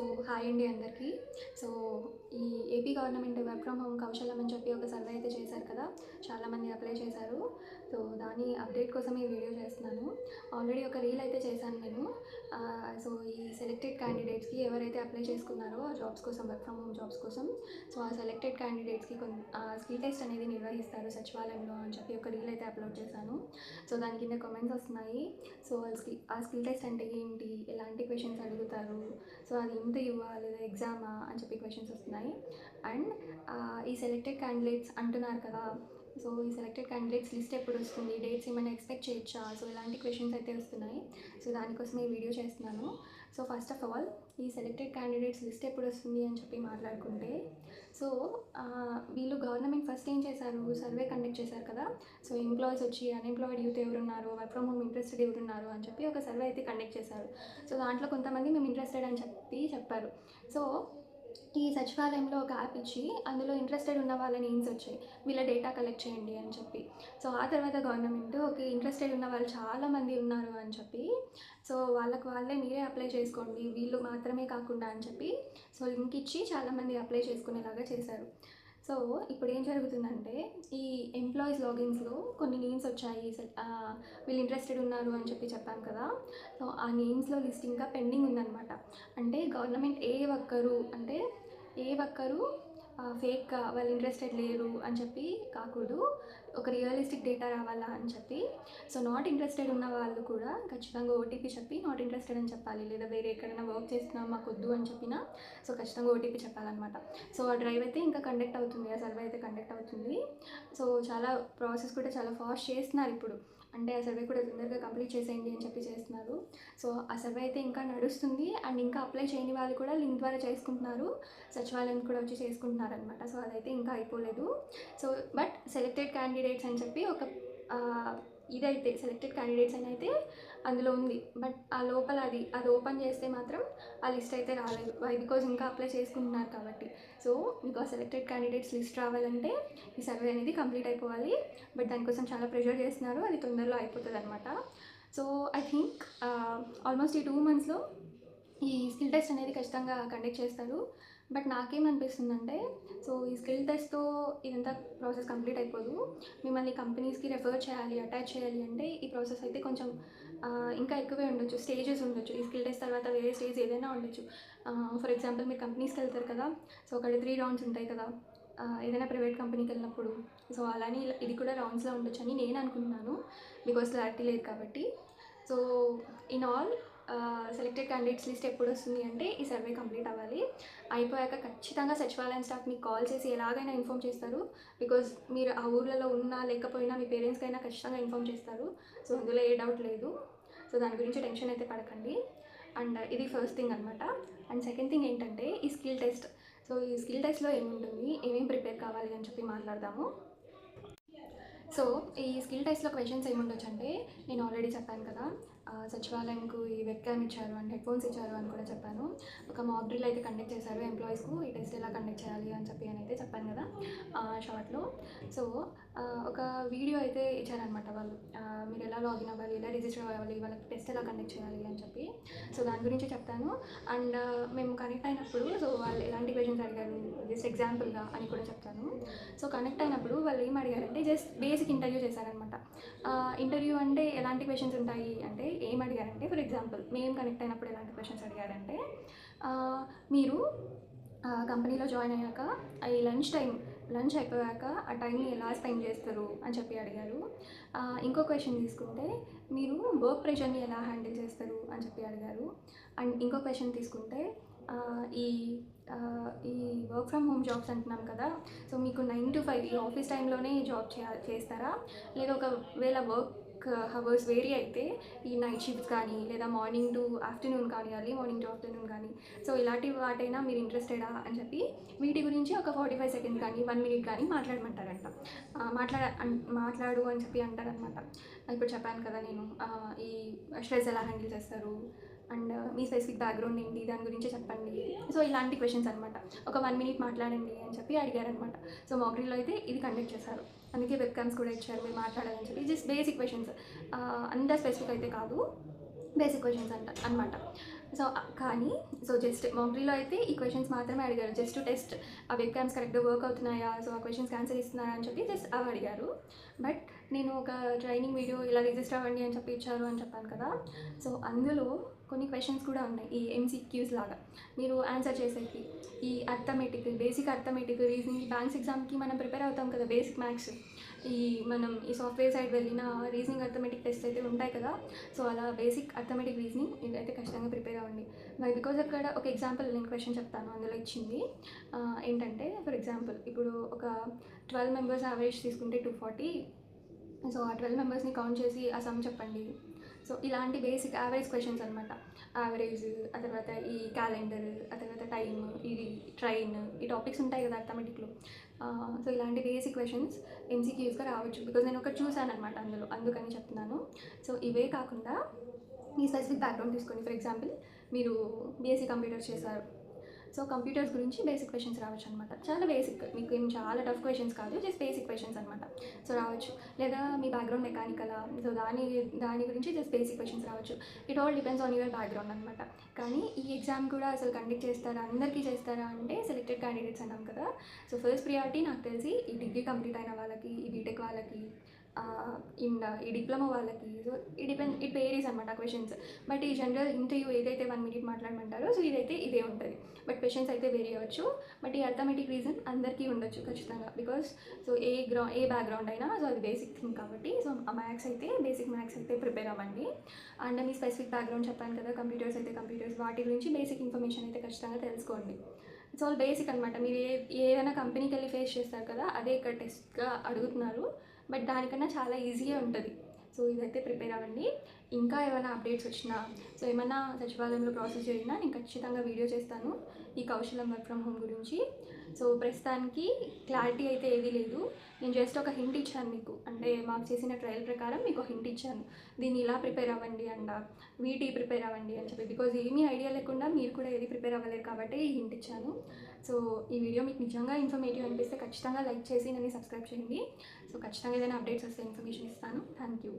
Hi అండి అందరికీ. So, ఈ AP government work from home Kaushalam అని చెప్పి ఒక సర్వే అయితే చేశారు కదా! చాలామంది అప్లై చేశారు. సో, దాని అప్డేట్ కోసం ఈ వీడియో చేస్తున్నాను. ఆల్రెడీ ఒక రీల్ అయితే చేశాను నేను. సో, ఈ సెలెక్టెడ్ క్యాండిడేట్స్‌కి ఎవరైతే అప్లై చేసుకున్నారో ఆ జాబ్స్ కోసం, వర్క్ ఫ్రమ్ హోమ్ జాబ్స్ కోసం, సో, ఆ సెలెక్టెడ్ క్యాండిడేట్స్‌కి స్కిల్ టెస్ట్ అనేది నిర్వహిస్తారు సచివాలయంలో అని చెప్పి ఒక రీల్ అయితే అప్లోడ్ చేశాను. సో, దాని కింద కామెంట్స్ వస్తున్నాయి. సో, ఆ స్కిల్ టెస్ట్ అంటే ఏంటి? ఎలాంటి క్వెషన్స్ అడుగుతారు? సో, అది ఇంటర్వ్యూవా లేదా ఎగ్జామా అని చెప్పి క్వెషన్స్ వస్తున్నాయి. అండ్ ఈ సెలెక్టెడ్ క్యాండిడేట్స్ అంటున్నారు కదా! సో, ఈ సెలెక్టెడ్ క్యాండిడేట్స్ లిస్ట్ ఎప్పుడు వస్తుంది? డేట్స్ ఏమైనా ఎక్స్పెక్ట్ చేయొచ్చా? సో, ఇలాంటి క్వెషన్స్ అయితే వస్తున్నాయి. సో, దానికోసం ఈ వీడియో చేస్తున్నాను. సో, ఫస్ట్ ఆఫ్ ఆల్ ఈ సెలెక్టెడ్ క్యాండిడేట్స్ లిస్ట్ ఎప్పుడు వస్తుంది అని చెప్పి మాట్లాడుకుంటే, సో, వీళ్ళు గవర్నమెంట్ ఫస్ట్ ఏం చేశారు? సర్వే కండక్ట్ చేశారు కదా! సో, ఎంప్లాయీస్ వచ్చి అన్‌ఎంప్లాయిడ్ యూత్ ఎవరున్నారు? వర్క్ ఫ్రమ్ హోమ్ ఇంట్రెస్టెడ్ ఎవరున్నారు? అని చెప్పి ఒక సర్వే అయితే కండక్ట్ చేశారు. సో, దాంట్లో కొంతమంది మేము ఇంట్రెస్టెడ్ అని చెప్పారు. సో, ఈ సచివాలయంలో ఒక యాప్ ఇచ్చి అందులో ఇంట్రెస్టెడ్ ఉన్న వాళ్ళ నేమ్స్ వచ్చాయి. వీళ్ళ డేటా కలెక్ట్ చేయండి అని చెప్పి. సో, ఆ తర్వాత గవర్నమెంట్ ఓకే, ఇంట్రెస్టెడ్ ఉన్న వాళ్ళు చాలామంది ఉన్నారు అని చెప్పి, సో, వాళ్ళకి వాళ్ళే మీరే అప్లై చేసుకోండి, వీళ్ళు మాత్రమే కాకుండా అని చెప్పి, సో, లింక్ ఇచ్చి చాలామంది అప్లై చేసుకునేలాగా చేశారు. సో, ఇప్పుడు ఏం జరుగుతుందంటే, ఈ ఎంప్లాయీస్ లాగిన్స్‌లో కొన్ని నేమ్స్ వచ్చాయి. వీళ్ళు ఇంట్రెస్టెడ్ ఉన్నారు అని చెప్పి చెప్పాను కదా! సో, ఆ నేమ్స్‌లో లిస్ట్ ఇంకా పెండింగ్ ఉందనమాట. అంటే గవర్నమెంట్ ఏ ఒక్కరు ఫేక్‌గా వాళ్ళు ఇంట్రెస్టెడ్ లేరు అని చెప్పి కాకూడదు. ఒక రియలిస్టిక్ డేటా రావాలా అని చెప్పి, సో, నాట్ ఇంట్రెస్టెడ్ ఉన్న వాళ్ళు కూడా ఖచ్చితంగా ఓటీపీ చెప్పి నాట్ ఇంట్రెస్టెడ్ అని చెప్పాలి. లేదా వేరే ఎక్కడైనా వర్క్ చేస్తున్నాం మాకొద్దు అని చెప్పినా, సో, ఖచ్చితంగా ఓటీపీ చెప్పాలన్నమాట. సో, ఆ డ్రైవ్ అయితే ఇంకా కండక్ట్ అవుతుంది. ఆ సర్వే అయితే కండక్ట్ అవుతుంది. సో, చాలా ప్రాసెస్ కూడా చాలా ఫాస్ట్ చేస్తున్నారు ఇప్పుడు. అంటే ఆ సర్వే కూడా తొందరగా కంప్లీట్ చేసేయండి అని చెప్పి చేస్తున్నారు. సో, ఆ సర్వే అయితే ఇంకా నడుస్తుంది. అండ్ ఇంకా అప్లై చేయని వాళ్ళు కూడా లింక్ ద్వారా చేసుకుంటున్నారు. సచివాలయం కూడా వచ్చి చేసుకుంటున్నారనమాట. సో, అదైతే ఇంకా అయిపోలేదు. సో, బట్ సెలెక్టెడ్ క్యాండిడేట్స్ అని చెప్పి ఒక ఇదైతే సెలెక్టెడ్ క్యాండిడేట్స్ అని అయితే అందులో ఉంది. బట్ ఆ లోపల అది ఓపెన్ చేస్తే మాత్రం ఆ లిస్ట్ అయితే రాలేదు. వై? బికాజ్ ఇంకా అప్లై చేసుకుంటున్నారు కాబట్టి. సో, మీకు ఆ సెలెక్టెడ్ క్యాండిడేట్స్ లిస్ట్ రావాలంటే ఈ సర్వే అనేది కంప్లీట్ అయిపోవాలి. బట్ దానికోసం చాలా ప్రెషర్ చేస్తున్నారు. అది తొందరలో అయిపోతుందనమాట. సో, ఐ థింక్ ఆల్మోస్ట్ ఈ 2 మంత్స్‌లో ఈ స్కిల్ టెస్ట్ అనేది ఖచ్చితంగా కండక్ట్ చేస్తారు. బట్ నాకేమనిపిస్తుందంటే, సో, ఈ స్కిల్ టెస్ట్‌తో ఇదంతా ప్రాసెస్ కంప్లీట్ అయిపోదు. మిమ్మల్ని కంపెనీస్‌కి రెఫర్ చేయాలి, అటాచ్ చేయాలి అంటే ఈ ప్రాసెస్ అయితే కొంచెం ఇంకా ఎక్కువే ఉండొచ్చు. స్టేజెస్ ఉండొచ్చు. ఈ స్కిల్ టెస్ట్ తర్వాత వేరే స్టేజ్ ఏదైనా ఉండొచ్చు. ఫర్ ఎగ్జాంపుల్ మీరు కంపెనీస్‌కి వెళ్తారు కదా! సో, అక్కడ 3 రౌండ్స్ ఉంటాయి కదా! ఏదైనా ప్రైవేట్ కంపెనీకి వెళ్ళినప్పుడు. సో, అలానే ఇది కూడా రౌండ్స్‌లో ఉండొచ్చని నేను అనుకుంటున్నాను. బికాజ్ క్లారిటీ లేదు కాబట్టి. So, in all selected candidates list ఎప్పుడు వస్తుంది అంటే ఈ సర్వే కంప్లీట్ అవ్వాలి. అయిపోయాక ఖచ్చితంగా సచివాలయం స్టాఫ్ మీకు కాల్ చేసి ఎలాగైనా ఇన్ఫార్మ్ చేస్తారు. బికాజ్ మీరు ఆ ఊర్లలో ఉన్నా లేకపోయినా మీ పేరెంట్స్‌కైనా ఖచ్చితంగా ఇన్ఫార్మ్ చేస్తారు. సో, అందులో ఏ డౌట్ లేదు. సో, దాని గురించి టెన్షన్ అయితే పడకండి. అండ్ ఇది ఫస్ట్ థింగ్ అనమాట. అండ్ సెకండ్ థింగ్ ఏంటంటే ఈ స్కిల్ టెస్ట్. సో, ఈ స్కిల్ టెస్ట్‌లో ఏముంటుంది, ఏమేమి ప్రిపేర్ కావాలి అని చెప్పి మాట్లాడదాము. సో, ఈ స్కిల్ టెస్ట్‌లో క్వెషన్స్ ఏముండొచ్చంటే, నేను ఆల్రెడీ చెప్పాను కదా! సచివాలయంకు ఈ వెబ్ క్యామ్ ఇచ్చారు అండ్ హెడ్‌ఫోన్స్ ఇచ్చారు అని కూడా చెప్పాను. ఒక మాక్ డ్రిల్ అయితే కండక్ట్ చేశారు ఎంప్లాయీస్‌కు. ఈ టెస్ట్ ఎలా కండక్ట్ చేయాలి అని అయితే చెప్పాను కదా! షార్ట్‌లో. సో, ఒక వీడియో అయితే ఇచ్చారనమాట వాళ్ళు. మీరు ఎలా లాగిన్ అవ్వాలి, ఎలా రిజిస్టర్ అవ్వాలి, వాళ్ళకి టెస్ట్ ఎలా కండక్ట్ చేయాలి అని చెప్పి. సో, దాని గురించి చెప్తాను. అండ్ మేము కనెక్ట్ అయినప్పుడు సో, వాళ్ళు ఎలాంటి క్వెషన్స్ అడిగారు, జస్ట్ ఎగ్జాంపుల్‌గా అని కూడా చెప్తాను. సో, కనెక్ట్ అయినప్పుడు వాళ్ళు ఏం అడిగారంటే జస్ట్ బేసిక్ ఇంటర్వ్యూ చేశారనమాట. ఇంటర్వ్యూ అంటే ఎలాంటి క్వెషన్స్ ఉంటాయి అంటే ఏం అడిగారంటే, ఫర్ ఎగ్జాంపుల్ మేము కనెక్ట్ అయినప్పుడు ఎలాంటి క్వెషన్స్ అడిగారంటే, మీరు కంపెనీలో జాయిన్ అయ్యాక ఈ లంచ్ అయిపోయాక ఆ టైంని ఎలా స్పెండ్ చేస్తారు అని చెప్పి అడిగారు. ఇంకో క్వెషన్ తీసుకుంటే, మీరు వర్క్ ప్రెషర్ని ఎలా హ్యాండిల్ చేస్తారు అని చెప్పి అడిగారు. అండ్ ఇంకో క్వెషన్ తీసుకుంటే, ఈ ఈ వర్క్ ఫ్రమ్ హోమ్ జాబ్స్ అంటున్నాం కదా! సో, మీకు 9 to 5 ఈ ఆఫీస్ టైంలోనే జాబ్ చేస్తారా? లేదా ఒకవేళ వర్క్ హవర్స్ వేరీ అయితే ఈ నైట్ షిఫ్ట్స్ కానీ, లేదా మార్నింగ్ టు ఆఫ్టర్నూన్ కానీ, ఎర్లీ మార్నింగ్ టు ఆఫ్టర్నూన్ కానీ, సో, ఇలాంటి వాటైనా మీరు ఇంట్రెస్టెడా అని చెప్పి వీటి గురించి ఒక 45 సెకండ్స్ కానీ, 1 మినిట్ కానీ మాట్లాడమంటారంట. మాట్లాడు అని చెప్పి అంటారనమాట. ఇప్పుడు చెప్పాను కదా నేను, ఈ స్ట్రెస్ ఎలా హ్యాండిల్ చేస్తారు అండ్ మీ స్పెసిఫిక్ బ్యాక్‌గ్రౌండ్ ఏంటి, దాని గురించి చెప్పండి. సో, ఇలాంటి క్వెషన్స్ అనమాట. ఒక 1 మినిట్ మాట్లాడండి అని చెప్పి అడిగారనమాట. సో, మాక్ డ్రిల్‌లో అయితే ఇది కండక్ట్ చేశారు. అందుకే వెబ్ క్యామ్స్ కూడా ఇచ్చారు మీరు మాట్లాడాలని చెప్పి. జస్ట్ బేసిక్ క్వెషన్స్, అంత స్పెసిఫిక్ అయితే కాదు. బేసిక్ క్వెషన్స్ అనమాట. సో కానీ జస్ట్ మాక్ డ్రిల్‌లో అయితే ఈ క్వెషన్స్ మాత్రమే అడిగారు. జస్ట్ టు టెస్ట్ ఆ వెబ్ క్యామ్స్ కరెక్ట్‌గా వర్క్ అవుతున్నాయా? సో ఆ క్వెషన్స్‌కి ఆన్సర్ ఇస్తున్నారా అని చెప్పి జస్ట్ అవి అడిగారు. బట్ నేను ఒక ట్రైనింగ్ వీడియో ఇలా రిజిస్టర్ అవ్వండి అని చెప్పి ఇచ్చారు అని చెప్పాను కదా! సో అందులో కొన్ని క్వెషన్స్ కూడా ఉన్నాయి. ఈ ఎంసీక్యూస్ లాగా మీరు ఆన్సర్ చేసేకి. ఈ arithmetic, basic arithmetic, reasoning, banks ఎగ్జామ్‌కి మనం ప్రిపేర్ అవుతాం కదా! Basic maths. మనం ఈ సాఫ్ట్‌వేర్ సైడ్ వెళ్ళిన రీజనింగ్ అర్థమెటిక్ టెస్ట్ అయితే ఉంటాయి కదా! సో అలా బేసిక్ అర్థమెటిక్, రీజనింగ్ ఇదైతే ఖచ్చితంగా ప్రిపేర్ అవ్వండి. మరి బికాజ్ అక్కడ ఒక ఎగ్జాంపుల్ నేను క్వెషన్ చెప్తాను అందులో ఇచ్చింది. ఏంటంటే ఫర్ ఎగ్జాంపుల్ ఇప్పుడు ఒక 12 మెంబర్స్ యావరేజ్ తీసుకుంటే 240. సో ఆ 12 మెంబర్స్ని కౌంట్ చేసి ఆ సమ్ చెప్పండి. సో ఇలాంటి బేసిక్ యావరేజ్ క్వెషన్స్ అనమాట. యావరేజ్, ఆ తర్వాత ఈ క్యాలెండర్, ఆ తర్వాత టైమ్, ఇది ట్రైన్, ఈ టాపిక్స్ ఉంటాయి కదా అర్థమెటిక్లో. సో ఇలాంటి బేసిక్ క్వెషన్స్ ఎంసీక్యూస్గా రావచ్చు. బికాజ్ నేను ఒకటి చూశాను అనమాట అందులో, అందుకని చెప్తున్నాను. సో ఇవే కాకుండా ఈ స్పెసిఫిక్ బ్యాక్గ్రౌండ్ తీసుకోండి. ఫర్ ఎగ్జాంపుల్ మీరు బీఎస్సీ కంప్యూటర్స్ చేశారు. సో కంప్యూటర్స్ గురించి బేసిక్ క్వెషన్స్ రావచ్చు అనమాట. చాలా బేసిక్, మీకు ఏం చాలా టఫ్ క్వెషన్స్ కాదు, జస్ట్ బేసిక్ క్వెషన్స్ అనమాట. సో రావచ్చు. లేదా మీ బ్యాక్గ్రౌండ్ మెకానికలా, సో దాని గురించి జస్ట్ బేసిక్ క్వెషన్స్ రావచ్చు. It all depends on your background అనమాట. కానీ ఈ ఎగ్జామ్ కూడా అసలు కండక్ట్ చేస్తారా, అందరికీ చేస్తారా అంటే సెలెక్టెడ్ క్యాండిడేట్స్ అన్నాం కదా. సో ఫస్ట్ ప్రియారిటీ నాకు తెలిసి ఈ డిగ్రీ కంప్లీట్ అయిన వాళ్ళకి, ఈ బీటెక్ వాళ్ళకి, ఈ డిప్లొమా వాళ్ళకి. సో ఇట్ వేరీస్ అనమాట క్వెషన్స్. బట్ ఈ జనరల్ ఇంటర్వ్యూ ఏదైతే 1 మినిట్ మాట్లాడమంటారో సో ఇదే ఉంటుంది. బట్ క్వెషన్స్ అయితే వేరీ అవ్వచ్చు. బట్ ఈ అర్థమెటిక్ రీజన్ అందరికీ ఉండొచ్చు ఖచ్చితంగా. బికాస్ సో ఏ బ్యాక్గ్రౌండ్ అయినా సో అది బేసిక్ థింగ్ కాబట్టి సో ఆ మ్యాథ్స్ అయితే బేసిక్ మ్యాథ్స్ అయితే ప్రిపేర్ అవ్వండి. అండ్ మీ స్పెసిఫిక్ బ్యాక్గ్రౌండ్ చెప్పాను కదా, కంప్యూటర్స్ అయితే కంప్యూటర్స్, వాటి గురించి బేసిక్ ఇన్ఫర్మేషన్ అయితే ఖచ్చితంగా తెలుసుకోండి. ఇట్స్ ఆల్ బేసిక్ అనమాట. మీరు ఏదైనా కంపెనీకి వెళ్ళి ఫేస్ చేస్తారు కదా, అదే ఇక్కడ టెస్ట్గా అడుగుతున్నారు. బట్ దానికన్నా చాలా ఈజీగా ఉంటుంది. సో ఇదైతే ప్రిపేర్ అవ్వండి. ఇంకా ఏమైనా అప్డేట్స్ వచ్చినా, సో ఏమైనా సచివాలయంలో ప్రాసెస్ జరిగినా నేను ఖచ్చితంగా వీడియో చేస్తాను ఈ కౌశలం వర్క్ ఫ్రమ్ హోమ్ గురించి. సో ప్రస్తుతానికి క్లారిటీ అయితే ఏదీ లేదు. నేను జస్ట్ ఒక హింట్ ఇచ్చాను మీకు, అంటే మాకు చేసిన ట్రయల్ ప్రకారం మీకు హింట్ ఇచ్చాను. దీన్ని ఇలా ప్రిపేర్ అవ్వండి అండ్ వీటి ప్రిపేర్ అవ్వండి అని చెప్పి. బికాజ్ ఏమీ ఐడియా లేకుండా మీరు కూడా ఏది ప్రిపేర్ అవ్వలేరు కాబట్టి ఈ హింట్ ఇచ్చాను. సో ఈ వీడియో మీకు నిజంగా ఇన్ఫర్మేటివ్ అనిపిస్తే ఖచ్చితంగా లైక్ చేసి నన్ను సబ్స్క్రైబ్ చేయండి. సో ఖచ్చితంగా ఏదైనా అప్డేట్స్ వస్తే ఇన్ఫర్మేషన్ ఇస్తాను. Thank you.